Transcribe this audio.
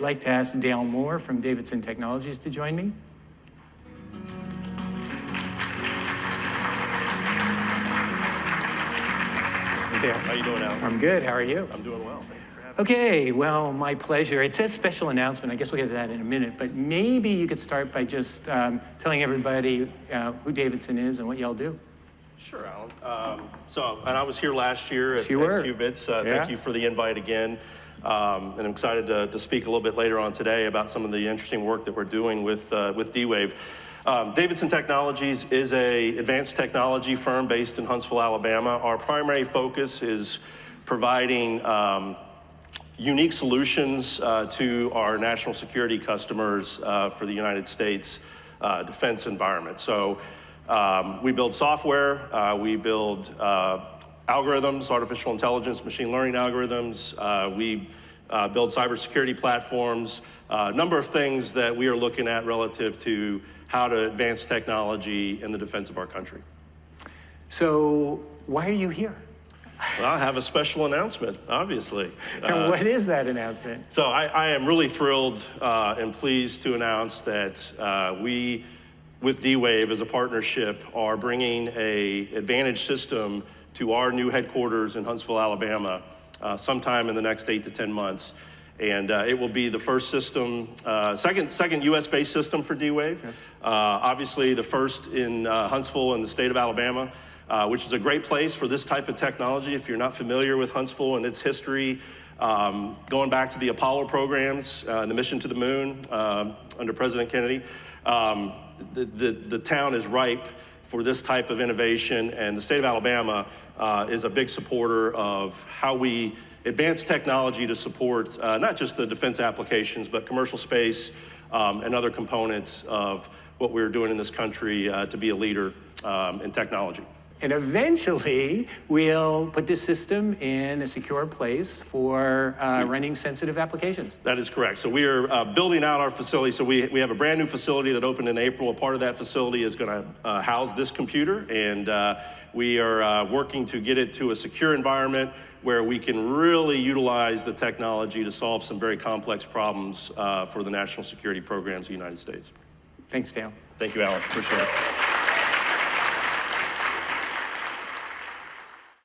like to ask Dale Moore from Davidson Technologies to join me. Hey, Dale. How you doing, Alan? I'm good. How are you? I'm doing well. Thank you for having me. Okay, well, my pleasure. It says special announcement. I guess we'll get to that in a minute, but maybe you could start by just telling everybody who Davidson is and what y'all do. Sure, Alan. And I was here last year at Qubits. Thank you for the invite again. And I'm excited to speak a little bit later on today about some of the interesting work that we're doing with D-Wave. Davidson Technologies is an advanced technology firm based in Huntsville, Alabama. Our primary focus is providing unique solutions to our national security customers for the United States defense environment. So we build software, we build algorithms, artificial intelligence, machine learning algorithms, we build cybersecurity platforms, a number of things that we are looking at relative to how to advance technology in the defense of our country. So why are you here? Well, I have a special announcement, obviously. And what is that announcement? So I am really thrilled and pleased to announce that we, with D-Wave as a partnership, are bringing an Advantage system to our new headquarters in Huntsville, Alabama, sometime in the next 8 to 10 months. And it will be the first system, second US-based system for D-Wave. Okay. Obviously the first in Huntsville in the state of Alabama, which is a great place for this type of technology. If you're not familiar with Huntsville and its history, going back to the Apollo programs, the mission to the moon under President Kennedy, the town is ripe for this type of innovation, and the state of Alabama is a big supporter of how we advance technology to support not just the defense applications, but commercial space and other components of what we're doing in this country to be a leader in technology. And eventually, we'll put this system in a secure place for running sensitive applications. That is correct. So we are building out our facility. So we have a brand new facility that opened in April. A part of that facility is going to house this computer. And we are working to get it to a secure environment where we can really utilize the technology to solve some very complex problems for the national security programs of the United States. Thanks, Dale. Thank you, Alan. Appreciate it.